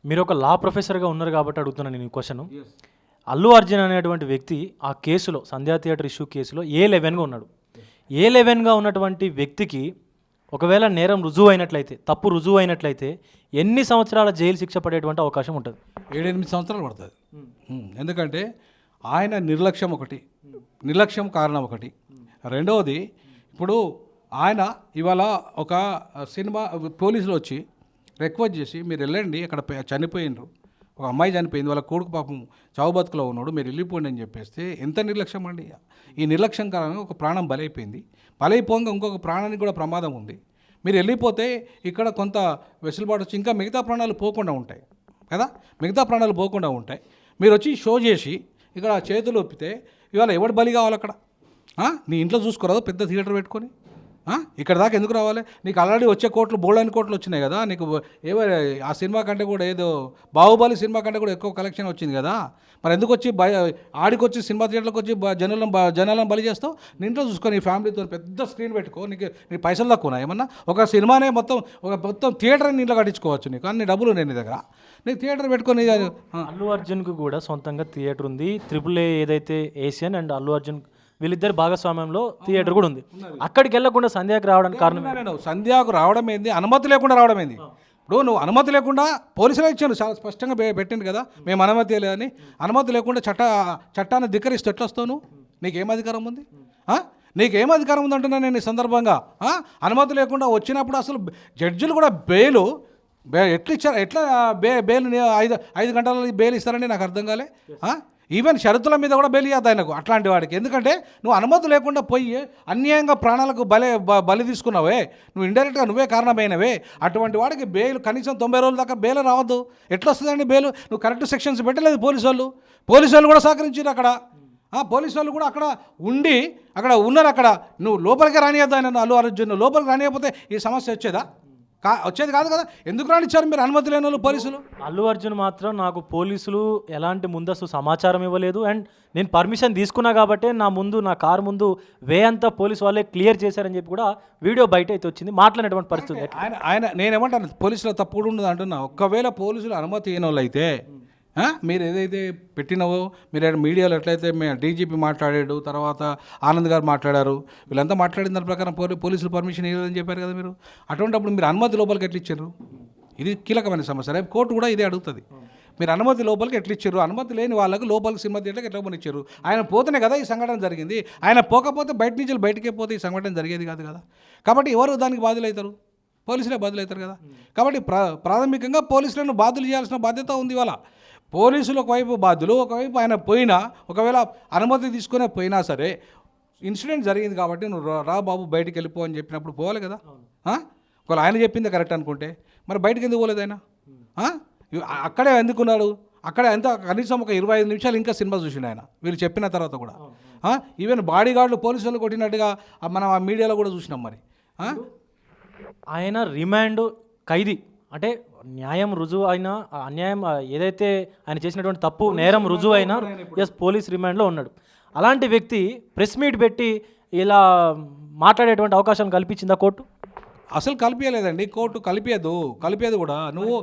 మీరు ఒక లా ప్రొఫెసర్గా ఉన్నారు కాబట్టి అడుగుతున్నాను నేను ఈ క్వశ్చన్. అల్లు అర్జున్ అనేటువంటి వ్యక్తి ఆ కేసులో సంధ్యా థియేటర్ ఇష్యూ కేసులో A11గా ఉన్నాడు. A11గా ఉన్నటువంటి వ్యక్తికి ఒకవేళ నేరం రుజువు అయినట్లయితే, తప్పు రుజువు అయినట్లయితే ఎన్ని సంవత్సరాల జైలు శిక్ష పడేటువంటి అవకాశం ఉంటుంది? 7-8 సంవత్సరాలు పడుతుంది. ఎందుకంటే ఆయన నిర్లక్ష్యం ఒకటి, నిర్లక్ష్యం కారణం ఒకటి. రెండవది, ఇప్పుడు ఆయన ఇవాళ ఒక సినిమా పోలీసులు వచ్చి రిక్వెస్ట్ చేసి మీరు వెళ్ళండి, అక్కడ చనిపోయినరు, ఒక అమ్మాయి చనిపోయింది, వాళ్ళ కొడుకు పాపం చావు బతుకులో ఉన్నాడు, మీరు వెళ్ళిపోండి అని చెప్పేస్తే ఎంత నిర్లక్ష్యం అండి. ఈ నిర్లక్ష్యం కారణంగా ఒక ప్రాణం బలైపోయింది. బలైపోగా ఇంకొక ప్రాణానికి కూడా ప్రమాదం ఉంది. మీరు వెళ్ళిపోతే ఇక్కడ కొంత వెసులుబాటు వచ్చి ఇంకా మిగతా ప్రాణాలు పోకుండా ఉంటాయి కదా, మిగతా ప్రాణాలు పోకుండా ఉంటాయి. మీరు వచ్చి షో చేసి ఇక్కడ చేతులు ఒప్పితే ఇవాళ ఎవడు బలి కావాలి అక్కడ? నీ ఇంట్లో చూసుకోరాదు పెద్ద థియేటర్ పెట్టుకొని? ఇక్కడ దాకా ఎందుకు రావాలి? నీకు ఆల్రెడీ వచ్చే కోట్లు బోల్డని కోట్లు వచ్చినాయి కదా, నీకు ఆ సినిమా కంటే కూడా ఏదో బాహుబలి సినిమా కంటే కూడా ఎక్కువ కలెక్షన్ వచ్చింది కదా, మరి ఎందుకు వచ్చి ఆడికొచ్చి సినిమా థియేటర్కి వచ్చి జనాలను బలి చేస్తావు? నీ ఇంట్లో చూసుకో, నీ ఫ్యామిలీతో పెద్ద స్క్రీన్ పెట్టుకో, నీ పైసలు తక్కువనా ఏమన్నా? ఒక సినిమానే మొత్తం థియేటర్ నీ ఇంట్లో కట్టించుకోవచ్చు నీకు, అన్ని డబ్బులు నేను నీ దగ్గర, నీకు థియేటర్ పెట్టుకొని. అల్లు అర్జున్కి కూడా సొంతంగా థియేటర్ ఉంది. AAA ఏదైతే ఏషియన్ అండ్ అల్లు అర్జున్ వీళ్ళిద్దరు భాగస్వామ్యంలో థియేటర్ కూడా ఉంది. అక్కడికి వెళ్ళకుండా సంధ్యాకు రావడానికి కారణం? సంధ్యాకు రావడం ఏంది, అనుమతి లేకుండా రావడం ఏంది? ఇప్పుడు నువ్వు అనుమతి లేకుండా పోలీసులు ఇచ్చాను, చాలా స్పష్టంగా పెట్టింది కదా, మేము అనుమతి లేదని. అనుమతి లేకుండా చట్టాన్ని ధిక్కరిస్తూ ఎట్లా వస్తావు నువ్వు? నీకేం అధికారం ఉంది? నీకేం అధికారం ఉంది అంటున్నా నేను ఈ సందర్భంగా. అనుమతి లేకుండా వచ్చినప్పుడు అసలు జడ్జిలు కూడా ఎట్లా బెయిల్ 5 గంటల బెయిల్ ఇస్తారని నాకు అర్థం కాలే. ఈవెన్ షరతుల మీద కూడా బెయిల్ ఇవ్వద్దు ఆయనకు, అట్లాంటి వాడికి. ఎందుకంటే నువ్వు అనుమతి లేకుండా పోయి అన్యాయంగా ప్రాణాలకు బలి తీసుకున్నావే, నువ్వు ఇండైరెక్ట్గా నువ్వే కారణమైనవే. అటువంటి వాడికి బెయిల్ కనీసం 90 రోజుల దాకా బెయిల్ రావద్దు. ఎట్లా వస్తుందండి బెయిల్? నువ్వు కరెక్ట్ సెక్షన్స్ పెట్టలేదు. పోలీసు వాళ్ళు కూడా సహకరించారు అక్కడ. పోలీసు వాళ్ళు కూడా అక్కడ ఉండి అక్కడ ఉన్నారు. అక్కడ నువ్వు లోపలికి రానియద్దు ఆయన, అల్లు అర్జున్ లోపలికి రానియకపోతే ఈ సమస్య వచ్చేది కాదు కదా. ఎందుకు రానిచ్చారు మీరు అనుమతి లేని వాళ్ళు పోలీసులు? అల్లు అర్జున్ మాత్రం నాకు పోలీసులు ఎలాంటి ముందస్తు సమాచారం ఇవ్వలేదు, అండ్ నేను పర్మిషన్ తీసుకున్నా కాబట్టి నా కారు ముందు వే అంతా పోలీసు వాళ్ళే క్లియర్ చేశారని చెప్పి కూడా వీడియో బయట అయితే వచ్చింది. మాట్లాడినటువంటి పరిస్థితి ఆయన నేనేమంటాను, పోలీసుల తప్పు కూడా ఉండదు అంటున్నా. ఒకవేళ పోలీసులు అనుమతి అయిన వాళ్ళు అయితే మీరు ఏదైతే పెట్టినవో, మీరు మీడియాలో ఎట్లయితే డీజీపీ మాట్లాడాడు, తర్వాత ఆనంద్ గారు మాట్లాడారు, వీళ్ళంతా మాట్లాడిన దాని ప్రకారం పోలీసులు పర్మిషన్ ఇవ్వదని చెప్పారు కదా మీరు. అటువంటిప్పుడు మీరు అనుమతి లోపలికి ఎట్లా ఇచ్చారు? ఇది కీలకమైన సమస్య. రేపు కోర్టు కూడా ఇదే అడుగుతుంది. మీరు అనుమతి లోపలికి ఎట్లా ఇచ్చారు? అనుమతి లేని వాళ్ళకు లోపలికి సినిమా థియేటర్కి ఎట్లా పనిచ్చారు? ఆయన పోతేనే కదా ఈ సంఘటన జరిగింది. ఆయన పోకపోతే బయటికే పోతే ఈ సంఘటన జరిగేది కాదు కదా. కాబట్టి ఎవరు దానికి బాధ్యులవుతారు? పోలీసులే బాధ్యులవుతారు కదా. కాబట్టి ప్రాథమికంగా పోలీసులను బాధ్యులు చేయాల్సిన బాధ్యత ఉంది. ఇవాళ పోలీసులు ఒకవైపు బాధ్యులు, ఒకవైపు ఆయన ఒకవేళ అనుమతి తీసుకునే పోయినా సరే ఇన్సిడెంట్ జరిగింది కాబట్టి నువ్వు రా బాబు బయటికి వెళ్ళిపో అని చెప్పినప్పుడు పోవాలి కదా. ఒకవేళ ఆయన చెప్పింది కరెక్ట్ అనుకుంటే మరి బయటకు ఎందుకు పోలేదు ఆయన? అక్కడే ఎందుకున్నాడు? అక్కడే కనీసం ఒక 25 నిమిషాలు ఇంకా సినిమా చూసిండు ఆయన, వీళ్ళు చెప్పిన తర్వాత కూడా. ఈవెన్ బాడీ గార్డులు పోలీసులు కొట్టినట్టుగా మనం ఆ మీడియాలో కూడా చూసినాం. మరి ఆయన రిమాండ్ ఖైదీ అంటే న్యాయం రుజువు అయినా, అన్యాయం ఏదైతే ఆయన చేసినటువంటి తప్పు నేరం రుజువు అయినా పోలీస్ రిమాండ్లో ఉన్నాడు. అలాంటి వ్యక్తి ప్రెస్ మీట్ పెట్టి ఇలా మాట్లాడేటువంటి అవకాశం కల్పించిందా కోర్టు? అసలు కలిపియలేదండి కోర్టు, కలిపేది కూడా. నువ్వు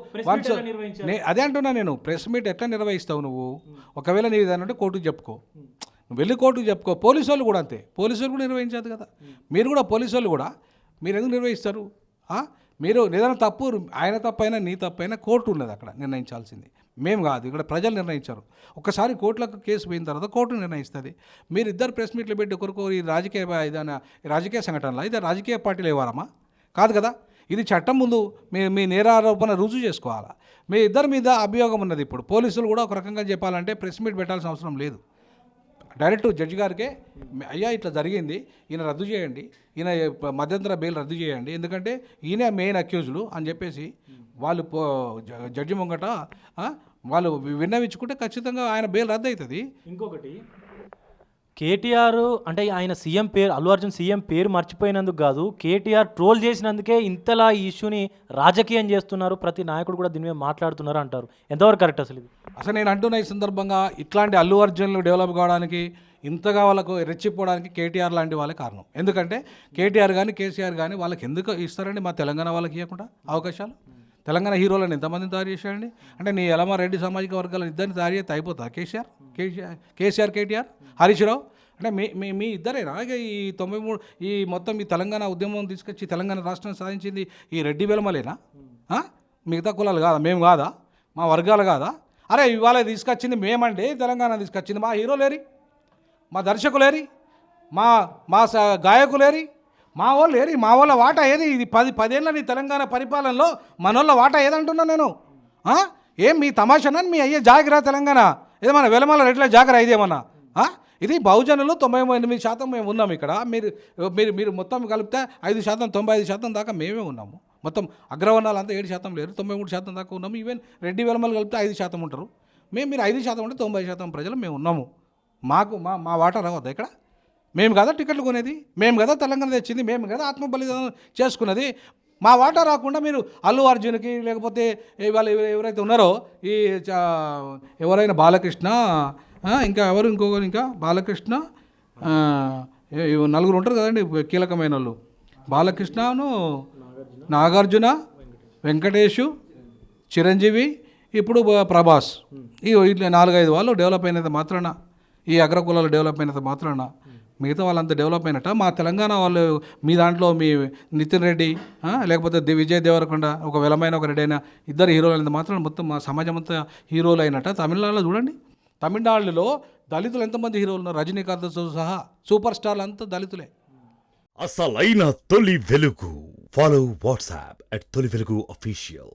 అదే అంటున్నా నేను, ప్రెస్ మీట్ ఎట్లా నిర్వహిస్తావు నువ్వు? ఒకవేళ నీ ఏదంటే కోర్టుకు చెప్పుకో, నువ్వు వెళ్ళి కోర్టుకు చెప్పుకో. పోలీసు వాళ్ళు కూడా అంతే, పోలీసు వాళ్ళు కూడా నిర్వహించదు కదా. మీరు కూడా పోలీసు వాళ్ళు కూడా మీరు ఎందుకు నిర్వహిస్తారు? మీరు ఏదైనా తప్పు, ఆయన తప్పైనా నీ తప్పైనా కోర్టు ఉన్నది అక్కడ నిర్ణయించాల్సింది, మేము కాదు. ఇక్కడ ప్రజలు నిర్ణయించారు. ఒకసారి కోర్టులకు కేసు పోయిన తర్వాత కోర్టు నిర్ణయిస్తుంది. మీరు ఇద్దరు ప్రెస్ మీట్లు పెట్టి ఒకరికో ఈ రాజకీయ సంఘటనలా, ఇది రాజకీయ పార్టీలు ఇవ్వాలమ్మా? కాదు కదా. ఇది చట్టం ముందు మీ నేరారోపణ రుజువు చేసుకోవాలా. మీ ఇద్దరి మీద అభియోగం ఉన్నది. ఇప్పుడు పోలీసులు కూడా ఒక రకంగా చెప్పాలంటే ప్రెస్ మీట్ పెట్టాల్సిన అవసరం లేదు. డైరెక్ట్ జడ్జి గారికే, అయ్యా ఇట్లా జరిగింది, ఈయన రద్దు చేయండి, ఈయన మధ్యంతర బెయిల్ రద్దు చేయండి, ఎందుకంటే ఈయన మెయిన్ అక్యూజ్డ్ అని చెప్పేసి వాళ్ళు జడ్జి ముంగట వాళ్ళు విన్నవించుకుంటే ఖచ్చితంగా ఆయన బెయిల్ రద్దు అవుతుంది. ఇంకొకటి, కేటీఆర్ అంటే ఆయన సీఎం పేరు, అల్లు అర్జున్ సీఎం పేరు మర్చిపోయినందుకు కాదు, కేటీఆర్ ట్రోల్ చేసినందుకే ఇంతలా ఈ ఇష్యూని రాజకీయం చేస్తున్నారు, ప్రతి నాయకుడు కూడా దీని మీద మాట్లాడుతున్నారు అంటారు. ఎంతవరకు కరెక్ట్ అసలు ఇది? అసలు నేను అంటున్నా ఈ సందర్భంగా, ఇట్లాంటి అల్లు అర్జున్లు డెవలప్ కావడానికి, ఇంతగా వాళ్ళకు రెచ్చిపోవడానికి కేటీఆర్ లాంటి వాళ్ళే కారణం. ఎందుకంటే కేటీఆర్ కానీ కేసీఆర్ కానీ వాళ్ళకి ఎందుకు ఇస్తారండి మా తెలంగాణ వాళ్ళకి ఇవ్వకుండా అవకాశాలు? తెలంగాణ హీరోలను ఎంతమందిని తయారు చేశాడండి? అంటే నీ ఎలమ రెడ్డి సామాజిక వర్గాలను ఇద్దరిని తయారు చేస్తే అయిపోతా? కేసీఆర్ కేటీఆర్ హరీష్ రావు అంటే మీ ఇద్దరేనా ఇక ఈ 93 ఈ మొత్తం ఈ తెలంగాణ ఉద్యమం తీసుకొచ్చి తెలంగాణ రాష్ట్రం సాధించింది ఈ రెడ్డి వెలమలేనా? మిగతా కులాలు కాదా? మేము కాదా? మా వర్గాలు కాదా? అరే ఇవాళ తీసుకొచ్చింది మేమంటే తెలంగాణ తీసుకొచ్చింది. మా హీరోలేరి, మా దర్శకులేరి, మా మా గాయకులేరి, మా వాళ్ళు ఏరి, మా వాళ్ళ వాటా ఏది? ఇది 10 ఏళ్ళ నీ తెలంగాణ పరిపాలనలో మనోళ్ళ వాటా ఏదంటున్నా నేను? ఏం మీ తమాషానా? మీ అయ్యే జాగిరా తెలంగాణ ఏమన్నా వెలమాల రెడ్ల జాగరా ఇదేమన్నా? ఇది బహుజనులు 98% మేము ఉన్నాం ఇక్కడ. మీరు మీరు మీరు మొత్తం కలిపితే 5%, 95% దాకా మేమే ఉన్నాము. మొత్తం అగ్రవర్ణాలు అంతా 7% లేరు, 93% దాకా ఉన్నాము. ఈవెన్ రెడ్డి వెలమలు కలిపితే 5% ఉంటారు. మీరు 5% ఉంటే 90% ప్రజలు మేము ఉన్నాము. మాకు మా వాటా రావద్దా ఇక్కడ? మేము కదా టికెట్లు కొనేది, మేము కదా తెలంగాణ తెచ్చింది, మేము కదా ఆత్మ బలిదానం చేసుకున్నది. మా వాటా రాకుండా మీరు అల్లు అర్జున్కి లేకపోతే వాళ్ళు ఎవరైతే ఉన్నారో ఈ ఎవరైనా బాలకృష్ణ, ఇంకా ఎవరు ఇంకొకరు, ఇంకా బాలకృష్ణ, నలుగురు ఉంటారు కదండి కీలకమైన వాళ్ళు, బాలకృష్ణను, నాగార్జున, వెంకటేషు, చిరంజీవి, ఇప్పుడు ప్రభాస్. ఇట్లా 4-5 వాళ్ళు డెవలప్ అయినంత మాత్రాన, ఈ అగ్రకులాలు డెవలప్ అయినంత మాత్రాన మిగతా వాళ్ళంతా డెవలప్ అయినట్ట? మా తెలంగాణ వాళ్ళు మీ దాంట్లో మీ నితిన్ రెడ్డి లేకపోతే విజయ్ దేవరకొండ ఒక వెలమైన ఒక రెడ్డి అయినా ఇద్దరు హీరోలు అయినంత మాత్రం మొత్తం మా సమాజం అంతా హీరోలు అయినట్ట? తమిళనాడులో చూడండి, తమిళనాడులో దళితులు ఎంతమంది హీరోలు ఉన్నారు? రజనీకాంత్తో సహా సూపర్ స్టార్లు అంతా దళితులే. అసలైన తొలి వెలుగు. ఫాలో వాట్సాప్ @తొలి వెలుగు official.